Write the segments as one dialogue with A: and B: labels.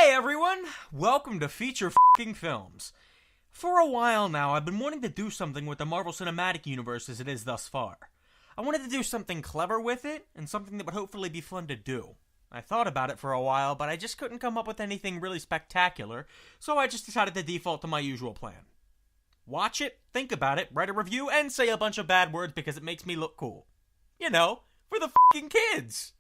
A: Hey everyone! Welcome to Feature F***ing Films. For a while now, I've been wanting to do something with the Marvel Cinematic Universe as it is thus far. I wanted to do something clever with it, and something that would hopefully be fun to do. I thought about it for a while, but I just couldn't come up with anything really spectacular, so I just decided to default to my usual plan. Watch it, think about it, write a review, and say a bunch of bad words because it makes me look cool. You know, for the f***ing kids!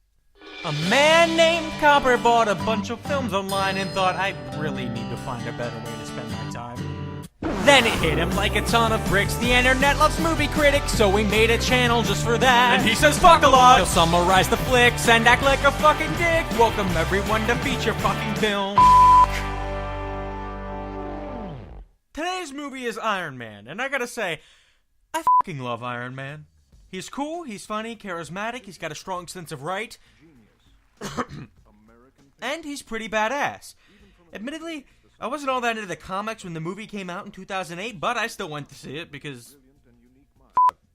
A: A man named Copper bought a bunch of films online and thought, I really need to find a better way to spend my time. Then it hit him like a ton of bricks. The internet loves movie critics, so we made a channel just for that. And he says fuck a lot. He'll summarize the flicks and act like a fucking dick. Welcome everyone to Feature Fucking Film. Today's movie is Iron Man, and I gotta say, I fucking love Iron Man. He's cool, he's funny, charismatic, he's got a strong sense of right. And he's pretty badass. Admittedly, I wasn't all that into the comics when the movie came out in 2008, but I still went to see it because...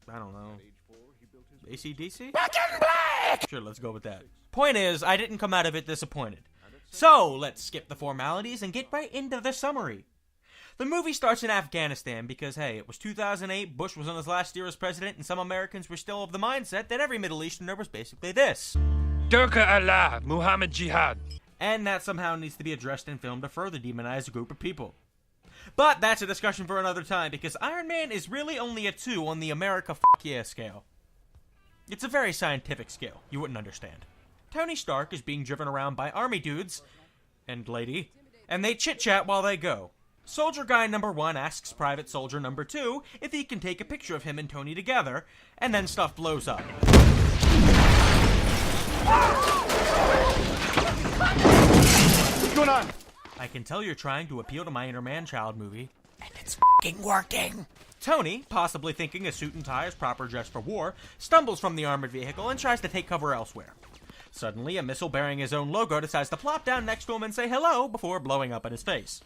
A: I don't know. AC/DC? Back in black! Sure, let's go with that. Point is, I didn't come out of it disappointed. So, let's skip the formalities and get right into the summary. The movie starts in Afghanistan because, hey, it was 2008, Bush was on his last year as president, and some Americans were still of the mindset that every Middle Easterner was basically this. Turka Allah, Muhammad Jihad. And that somehow needs to be addressed in film to further demonize a group of people. But that's a discussion for another time, because Iron Man is really only a 2 on the America f*** yeah scale. It's a very scientific scale, you wouldn't understand. Tony Stark is being driven around by army dudes, and lady, and they chit-chat while they go. Soldier Guy number 1 asks Private Soldier number 2 if he can take a picture of him and Tony together, and then stuff blows up. What's going on? I can tell you're trying to appeal to my inner man-child movie, and it's f***ing working. Tony, possibly thinking a suit and tie is proper dress for war, stumbles from the armored vehicle and tries to take cover elsewhere. Suddenly, a missile bearing his own logo decides to plop down next to him and say hello before blowing up in his face.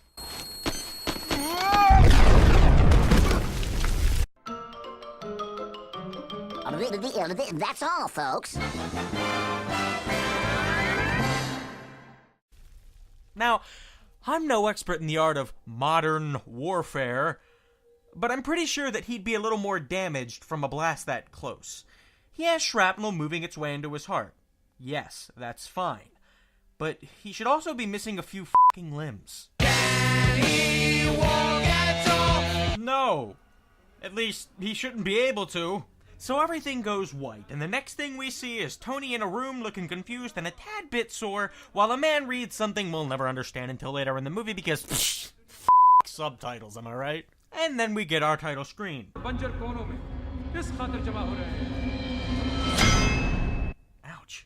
B: That's all, folks.
A: Now, I'm no expert in the art of modern warfare, but I'm pretty sure that he'd be a little more damaged from a blast that close. He has shrapnel moving its way into his heart. Yes, that's fine. But he should also be missing a few f***ing limbs. Can he walk at all? No. At least, he shouldn't be able to. So everything goes white, and the next thing we see is Tony in a room looking confused and a tad bit sore, while a man reads something we'll never understand until later in the movie because subtitles, am I right? And then we get our title screen. Ouch.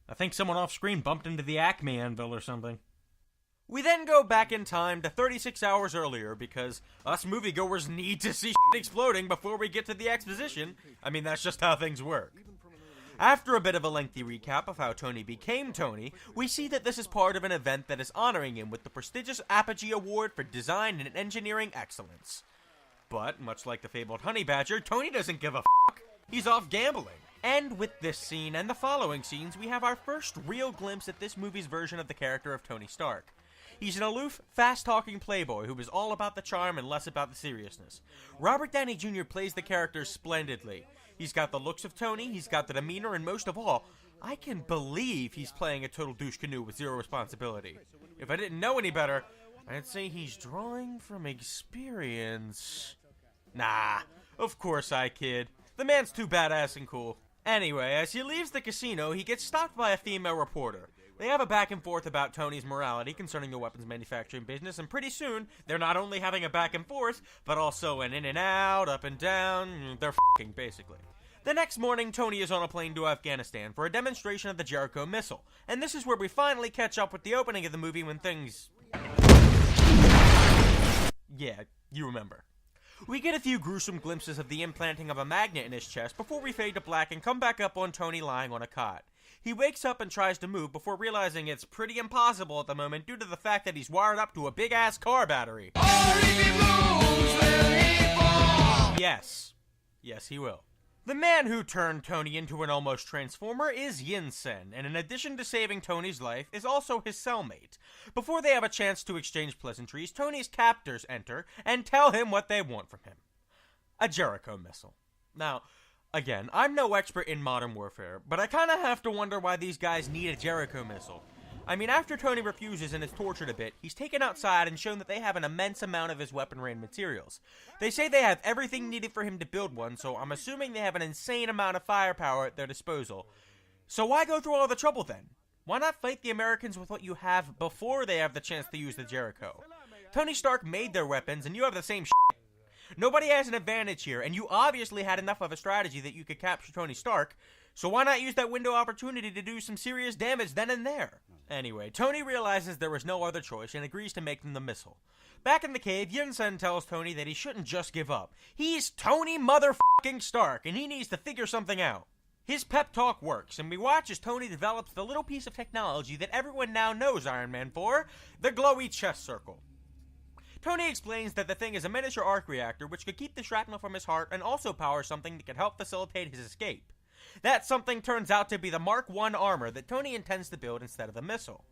A: I think someone off screen bumped into the Acme anvil or something. We then go back in time to 36 hours earlier because us moviegoers need to see shit exploding before we get to the exposition. I mean, that's just how things work. After a bit of a lengthy recap of how Tony became Tony, we see that this is part of an event that is honoring him with the prestigious Apogee Award for Design and Engineering Excellence. But, much like the fabled honey badger, Tony doesn't give a fuck. He's off gambling. And with this scene and the following scenes, we have our first real glimpse at this movie's version of the character of Tony Stark. He's an aloof, fast-talking playboy who is all about the charm and less about the seriousness. Robert Downey Jr. plays the character splendidly. He's got the looks of Tony, he's got the demeanor, and most of all, I can believe he's playing a total douche canoe with zero responsibility. If I didn't know any better, I'd say he's drawing from experience. Nah, of course I kid. The man's too badass and cool. Anyway, as he leaves the casino, he gets stopped by a female reporter. They have a back and forth about Tony's morality concerning the weapons manufacturing business, and pretty soon, they're not only having a back and forth, but also an in and out, up and down. They're f***ing, basically. The next morning, Tony is on a plane to Afghanistan for a demonstration of the Jericho missile, and this is where we finally catch up with the opening of the movie when things... Yeah, you remember. We get a few gruesome glimpses of the implanting of a magnet in his chest before we fade to black and come back up on Tony lying on a cot. He wakes up and tries to move before realizing it's pretty impossible at the moment due to the fact that he's wired up to a big-ass car battery. Yes. Yes, he will. The man who turned Tony into an almost transformer is Yinsen, and in addition to saving Tony's life, is also his cellmate. Before they have a chance to exchange pleasantries, Tony's captors enter and tell him what they want from him. A Jericho missile. Now, again, I'm no expert in modern warfare, but I kinda have to wonder why these guys need a Jericho missile. I mean, after Tony refuses and is tortured a bit, he's taken outside and shown that they have an immense amount of his weaponry and materials. They say they have everything needed for him to build one, so I'm assuming they have an insane amount of firepower at their disposal. So why go through all the trouble then? Why not fight the Americans with what you have before they have the chance to use the Jericho? Tony Stark made their weapons, and you have the same shit. Nobody has an advantage here, and you obviously had enough of a strategy that you could capture Tony Stark, so why not use that window opportunity to do some serious damage then and there? Anyway, Tony realizes there was no other choice and agrees to make them the missile. Back in the cave, Yinsen tells Tony that he shouldn't just give up. He's Tony motherfucking Stark, and he needs to figure something out. His pep talk works, and we watch as Tony develops the little piece of technology that everyone now knows Iron Man for, the glowy chest circle. Tony explains that the thing is a miniature arc reactor which could keep the shrapnel from his heart and also power something that could help facilitate his escape. That something turns out to be the Mark I armor that Tony intends to build instead of the missile.